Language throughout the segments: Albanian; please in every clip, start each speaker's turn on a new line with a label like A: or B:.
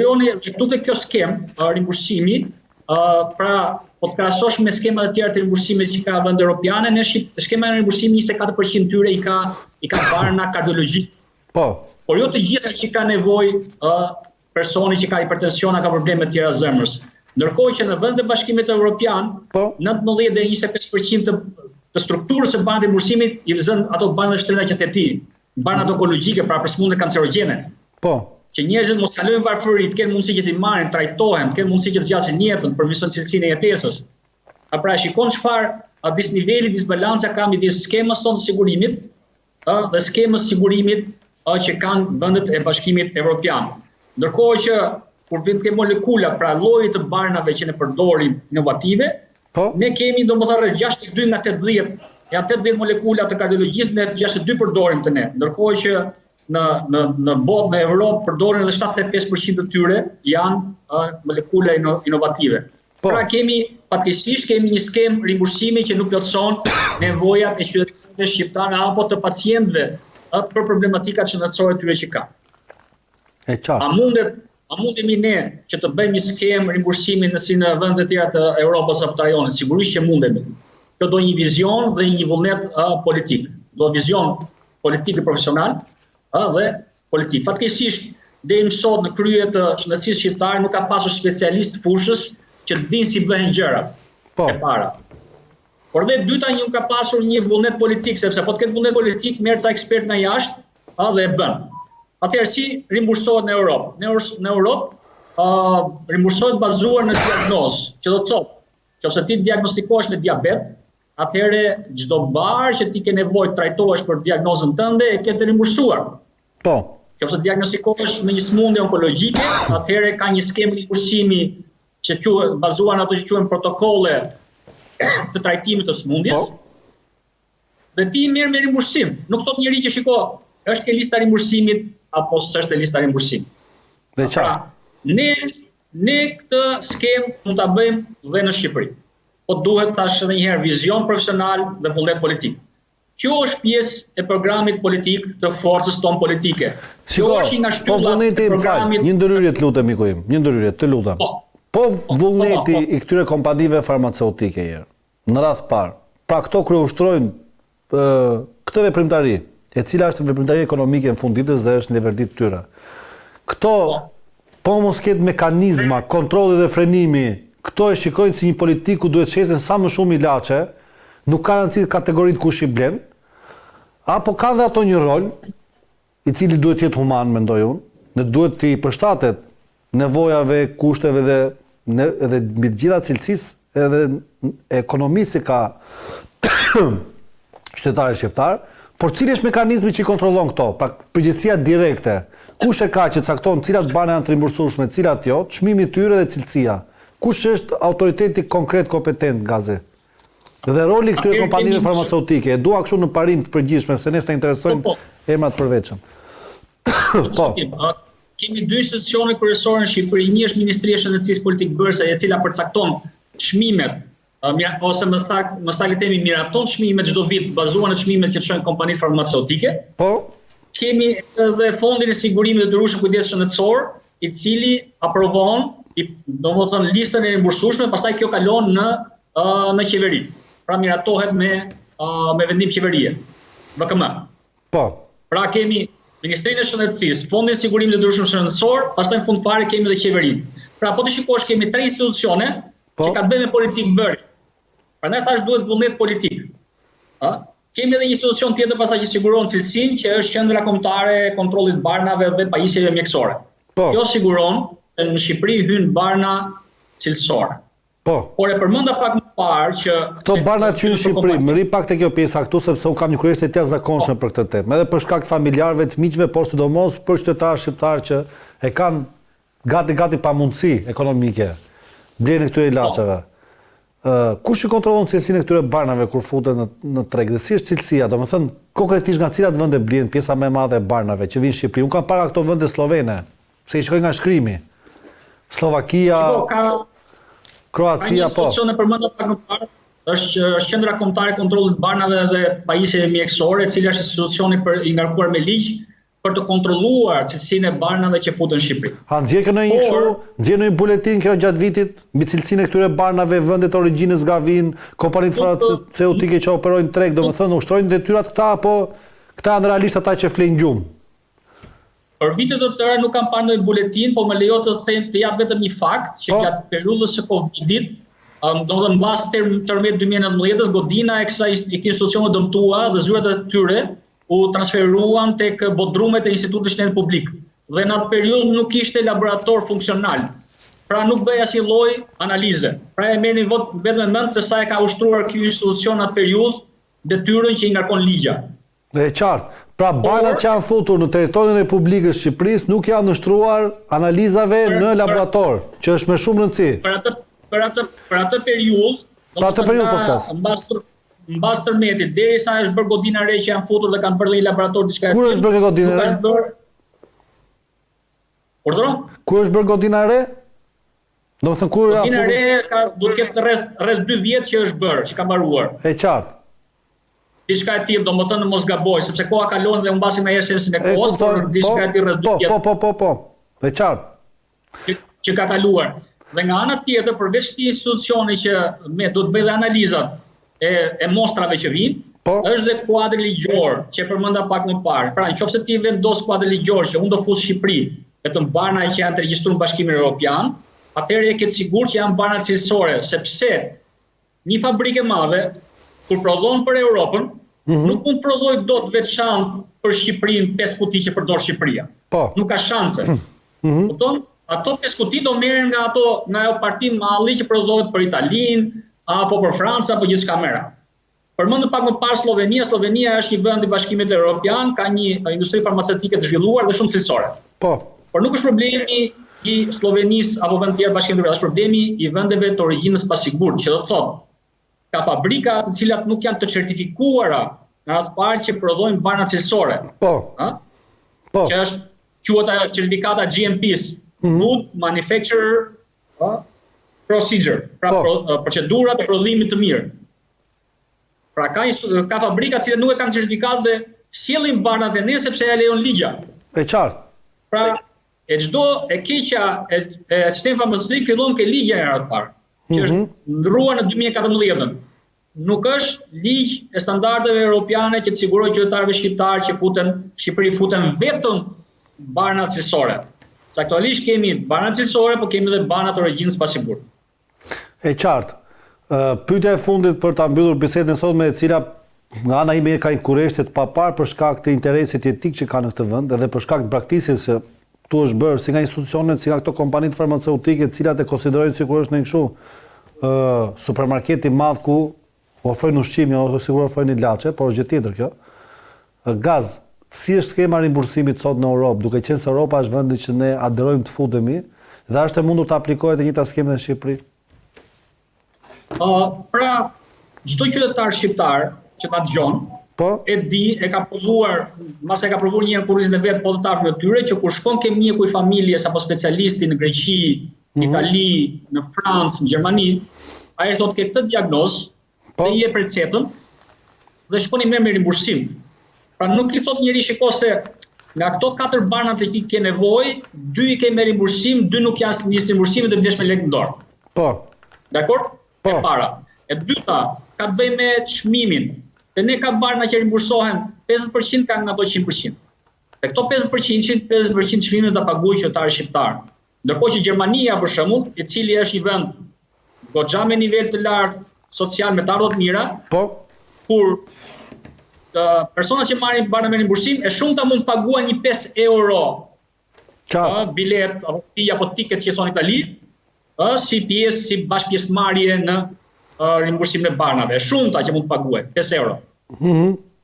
A: Lejoni këtu kjo skemë rimbursimi, pra po të krahasosh me skemat e tjera të rimbursimit që ka vende europiane, në skema e rimbursimit 24% tyre i ka barna kardiologjik.
B: Po.
A: Por jo të gjitha që ka nevojë personi që ka hipertension, ka probleme të tjera zemrës. Ndërkohë që në vendet e Bashkimit Evropian, 19 deri 25% të strukturës së banës të rimbursimit i vëzën ato banë shtreta që the ti, banë onkologjike pra për sëmundje kancerogjene.
B: Po.
A: Që njerëzit mos kalojnë varfëri, të kenë mundësi që t'i marrin, trajtohen, të kenë mundësi që të zgjasin jetën, përmirësojnë cilësinë e jetesës. Pra shikon çfarë disniveli, disbalanca ka midis skemës tonë të sigurimit dhe skemës sigurimit që kanë vendet e Bashkimit Evropian. Ndërkohë që kur vjen ke molekula, pra lloji të barnave që ne përdorim inovative, ne kemi domethënë 62 nga 80, janë 80 molekula të kardiologjisë, ne 62 përdorim të ne. Ndërkohë që në botë, në Evropë, përdorin edhe 75% të tyre janë molekula inovative. Pra fatkeqësisht kemi një skemë rimbursimi që nuk plotëson nevojat e qytetarëve shqiptarë apo të pacientëve për problematikat shëndetësore tyre që kanë.
B: E qartë.
A: A mundemi ne që të bëjmë një skemë rimbursimi si në vendet tjera të Europës apo të rajonit? Sigurisht që mundemi. Kjo do një vizion dhe një vullnet politik. Do vizion politik dhe profesional dhe politik. Fatkeqësisht, deri më sot në krye të shëndetësisë shqiptare nuk ka pasur specialist fushës që dinë si bëhen gjërat e para. Por dhe dyta nuk ka pasur një vullnet politik, sepse po të ketë vullnet politik, merr ca ekspert nga jashtë dhe e bën. Atëherë si rimbursohet në Europë? Në Europë rimbursohet bazuar në diagnozë, që do të thotë, nëse ti diagnostikohesh me diabet, atëherë çdo barë që ti ke nevojë të trajtohesh për diagnozën tënde e ke të rimbursuar.
B: Po.
A: Nëse diagnostikohesh me një sëmundje onkologjike, atëherë ka një skemë rimbursimi që quhet bazuar në ato që quhen protokolle të trajtimit të sëmundjes. Dhe ti merr me rimbursim. Nuk thot njëri që shiko, është ke lista rimbursimit apo s'është lista rimbursimit.
B: Dhe çfarë?
A: Ne këtë skemë mund ta bëjmë dhe në Shqipëri. Po duhet tash edhe një herë vizion profesional dhe vullnet politik. Kjo është pjesë e programit politik të forcës tonë politike. Kjo është nga shtylla e programit.
B: Një ndërhyrje të lutem miku im, një ndërhyrje, të lutem. Po vullneti i këtyre kompanive farmaceutike në radh parë. Pra këto kryeushtrojnë këtë veprimtari, e cila është veprimtari ekonomike në fund ditës dhe është në leverdit të tyre. Këto, po mos ketë mekanizma, kontrolli dhe frenimi, këto e shikojnë si një politik ku duhet shesin sa më shumë ilaçe, nuk ka rëndësi kategoritë kush i blen, apo kanë dhe ato një rol, i cili duhet jetë human, mendoj unë, ne duhet të i përshtatet nevojave, kushteve dhe mbi të gjitha cilësisë edhe ekonomisë ka qytetarë shqiptar, por cili është mekanizmi që i kontrollon këto? Pra përgjegjësia direkte. Kush e ka që cakton cilat bane janë të rimbursueshme, cilat jo, çmimi i tyre dhe cilësia. Kush është autoriteti konkret kompetent gaze? Dhe roli i këtyre kompanive farmaceutike. E dua kështu në parim të përgjithshme se ne s'na interesojnë emrat përveçëm. Po.
A: Kemi dy institucione kryesore në Shqipëri. Një është Ministria e Shëndetësisë Politik Bërse, e cila përcakton çmimet ose më saktë themi miraton çmimet çdo vit bazuar në çmimet që çojnë kompanitë farmaceutike.
B: Po.
A: Kemi edhe Fondin e Sigurimit dhe Ndërrueshmit Kujdesit Shëndetësor, i cili aprovon, domethënë listën e rimbursueshme, pastaj kjo kalon në qeveri. Pra miratohet me vendim qeverie. VKM.
B: Po.
A: Pra kemi Ministrinë e Shëndetësisë, Fondin e Sigurimit dhe Ndërrueshmit Shëndetësor, pastaj në fund fare kemi edhe qeverinë. Pra po të shikosh kemi 3 institucione që ka të bëjë me politikë bërë. Prandaj thash duhet vullnet politik. Kemi edhe një institucion tjetër pastaj që siguron cilësinë, që është Qendra Kombëtare e Kontrollit të Barnave dhe Pajisjeve Mjekësore. Kjo siguron se në Shqipëri hyn barna cilësore. Por e përmenda pak më parë që
B: këto barna që në Shqipëri, më ri pak te kjo pjesa këtu sepse un kam një kuriozit të jashtëzakonshëm për këtë temë, edhe për shkak të familjarëve, të miqve, por sidomos për qytetarë shqiptarë që e kanë gati pamundësi ekonomike blerjen e këtyre ilaçeve. Kush i kontrollon cilësinë e këtyre barnave kur futen në treg dhe si është cilësia, domethënë konkretisht nga cilat vende blen pjesa më e madhe e barnave që vinë në Shqipëri? Un kam para këto vende slovene, se i shkoj nga shkrimi. Slovakia, Kroacia, po.
A: Institucione përmenda pak më parë, është Qendra Kombëtare e Kontrollit të Barnave dhe Pajisjeve Mjekësore, e cila është institucioni i ngarkuar me ligj për të kontrolluar cilësinë e barnave që futen në Shqipëri.
B: Nxjerrë në një buletin kjo gjatë vitit mbi cilësinë e këtyre barnave, vendet e origjinës nga vinë, kompanitë farmaceutike që operojnë treg, domethënë ushtrojnë detyrat këta apo këta janë realisht ata që flenë gjumë?
A: Për vitet të tëra nuk kam parë ndonjë buletin, po më lejo të jap vetëm një fakt që gjatë periudhës së Covidit, domethënë mbas tërmet 2019-s, godina e kësaj institucione dëmtua dhe zyrat e tyre u transferuan tek bodrumet e Institutit Shtetit Publik. Dhe në atë periudhë nuk ishte laborator funksional. Pra nuk bëj asnjë lloj analize. Pra e merrni vetëm mend se sa e ka ushtruar ky institucion atë periudhë detyrën që i ngarkon ligja.
B: Dhe e qartë. Pra barnat që janë futur në territorin e Republikës Shqipërisë nuk janë nështruar analizave në laborator, që është me shumë rëndësi.
A: Për atë periudhë, mbas tërmetit, derisa është bërë godina re që janë futur dhe kanë bërë një laborator diçka e tillë.
B: Kur është bërë godina re?
A: Urdhëro?
B: Kur është bërë godina re? Domethënë kur
A: godina re duhet të ketë rreth 2 vjet që është bërë, që ka mbaruar.
B: E qartë.
A: Diçka e tillë, domethënë mos gaboj, sepse koha kalon dhe humbasim edhe sensin e kohës, por diçka e tillë rreth 2 vjet.
B: Po. E qartë.
A: Që ka kaluar. Dhe nga ana tjetër, përveç këtij institucioni që do të bëjë analizat e mostrave që vijnë, është dhe kuadri ligjor që përmenda pak më parë. Pra, nëse ti vendos kuadri ligjor që unë do fus Shqipëri, vetëm barna që janë të regjistruar në Bashkimin Evropian, atëherë je ke sigurt që janë barna cilësore, sepse një fabrikë e madhe kur prodhon për Europën, nuk mund prodhoj dot veçantë për Shqipërinë 5 kuti që përdor Shqipëria. Nuk ka shanse. Kupton? Ato 5 kuti do merren nga ajo parti malli që prodhohet për Italinë, apo për Francë, apo gjithçka mëra. Përmendëm pak më parë Slovenia. Slovenia është një vend i Bashkimit Evropian, ka një industri farmaceutike të zhvilluar dhe shumë cilësore. Por nuk është problemi i Slovenisë apo vend të tjerë Bashkimit Evropian, është problemi i vendeve të origjinës pasigurt, që do të thotë ka fabrika të cilat nuk janë të certifikuara në atë parë që prodhojnë barna cilësore. Që quhet ajo certifikata GMPs, Good Manufacturer Procedure, pra procedura të prodhimit të mirë. Pra ka fabrika të cilat nuk e kanë certifikat dhe sjellin barnat e ne sepse ja lejon ligja.
B: E qartë.
A: Pra çdo e keqja e sistemit farmaceutik fillon ke ligja e atë parë, që është ndruar në 2014. Nuk është ligj e standardeve europiane që të sigurojë qytetarëve shqiptarë që futen Shqipëri futen vetëm barna cilësore. Se aktualisht kemi barna cilësore, por kemi edhe barna të origjinës pasigurt.
B: E qartë. Pyetja e fundit për ta mbyllur bisedën sot me e cila nga ana ime ka një kurreshtë të papar për shkak të interesit etik që ka në këtë vend, edhe për shkak të braktisjes se tu është bërë si nga institucionet, si nga këto kompanitë farmaceutike, të cilat e konsiderojnë sikur është në kështu supermarketi madh ku ofrojnë ushqim, ose sigurisht ofrojnë ilaçe, por është gjë tjetër kjo. Gaz, si është skema rimbursimit sot në Europë, duke qenë se Europa është vendi që ne aderojmë të futemi, dhe është e mundur të aplikohet e njëjta skemë në Shqipëri?
A: Pra, çdo qytetar shqiptar që ta dëgjon, e di, e ka provuar, mbas e ka provuar një herë kurrizin e vet po të tafshme të tyre, që kur shkon ke mjeku i familjes apo specialisti në Greqi, në Itali, në Francë, në Gjermani, ai thotë ke këtë diagnozë, dhe i jep recetën dhe shkoni me rimbursim. Pra nuk i thot njëri shiko se nga këto 4 barna që ti ke nevojë, 2 i ke me rimbursim, 2 nuk janë një rimbursim dhe blesh me lekë në dorë. Dakor? E para. E dyta, ka të bëjë me çmimin. Dhe ne ka barna që rimbursohen 50% kanë nga ato 100%. Dhe këto 50% çmimin ta paguajë qytetari shqiptar. Ndërkohë që Gjermania për shembull, i cili është një vend goxha me nivel të lartë social me të ardhurat mira, kur personat që marrin barna me rimbursim e shumta mund paguajnë një 5 euro bilet apo tiket që thon Itali, si pjesë, si bashkëpjesëmarrje në rimbursimin e barnave. Shumta që mund paguajnë 5 euro.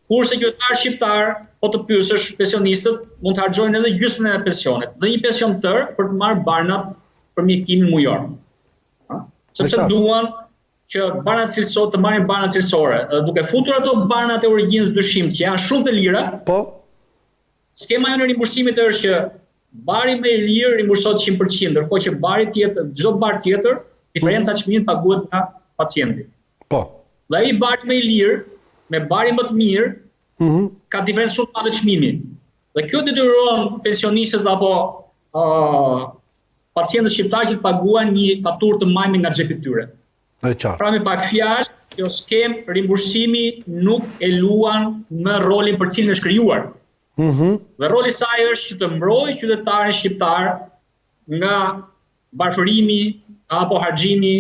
A: Kurse qytetar shqiptar, po të pyesësh pensionistët, mund të harxojnë edhe gjysmën e pensionet, dhe një pension tërë për të marrë barnat për mjekimin mujor. Sepse duan që barnat cilësore të marrin barnat cilësore, duke futur ato barnat e origjinës dyshim që janë shumë të lira. Skema jonë e rimbursimit është që bari më i lirë rimbursohet 100%, ndërkohë që bari tjetër, çdo bar tjetër, diferenca çmimit paguhet nga pacienti. Dhe ai bari më i lirë me bari më të mirë ka diferencë shumë të madhe çmimi. Dhe kjo detyron pensionistët apo pacientët shqiptarë që të paguajnë një faturë të majme nga xhepi i tyre. Pra me pak fjalë, kjo skemë rimbursimi nuk e luan në rolin për cilin është krijuar. Dhe roli i saj është që të mbrojë qytetarin shqiptar nga varfërimi apo harxhimi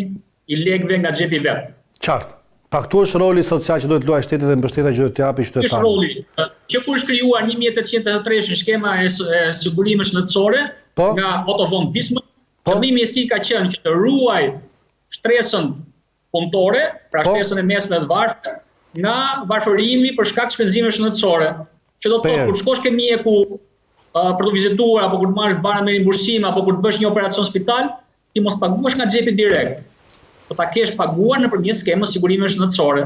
A: i lekëve nga xhepi vet.
B: Qartë. Pra këtu është roli social që duhet luajë shteti dhe mbështetja që duhet t'i japë qytetarit.
A: Është roli që kur është krijuar 1883 skema e sigurimeve shëndetësore nga Otto von Bismarck, qëllimi i saj ka qenë që të ruaj shtresën punëtore, pra shtresën e mesme dhe varfër, nga varfërimi për shkak të shpenzimeve shëndetësore. Që do të thotë kur shkosh ke mjeku për të vizituar apo kur të marrësh bara me rimbursim apo kur të bësh një operacion spital, ti mos paguash nga xhepi direkt. Po ta kesh paguar nëpërmjet skemës sigurimeve shëndetësore.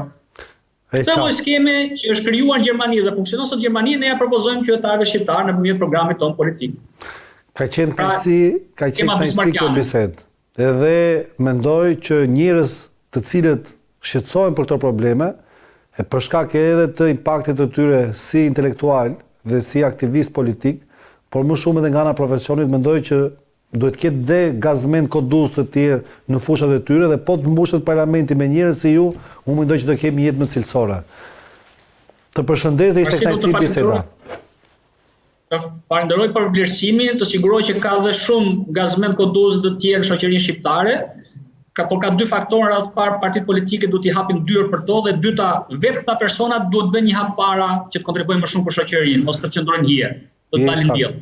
A: Këtë lloj skeme që është krijuar në Gjermani dhe funksionon sot në Gjermani, ne ja propozojmë qytetarëve shqiptar nëpërmjet programit ton politik.
B: Ka qenë thellësi kjo bisedë. Edhe mendoj që njerëz të cilët shqetësohen për këto probleme, e për shkak edhe të impaktit të tyre si intelektual dhe si aktivist politik, por më shumë edhe nga ana profesionit, mendoj që duhet ketë dhe gazmen kodus të tjerë në fushat e tyre dhe po të mbushet parlamenti me njerëz si ju, unë mendoj që do kemi jetë më cilësore. Të përshëndes dhe ishte kënaqësi biseda.
A: Të falenderoj për vlerësimin, të siguroj që ka dhe shumë gazmen kodus të tjerë në shoqërinë shqiptare. Por ka dy faktorë, radhë parë partitë politike duhet t'i hapin dyrë për to, dhe dyta vetë këta persona duhet bëjnë një hap para që të kontribuojnë më shumë për shoqërinë, mos të qëndrojnë hije, do të dalin diell.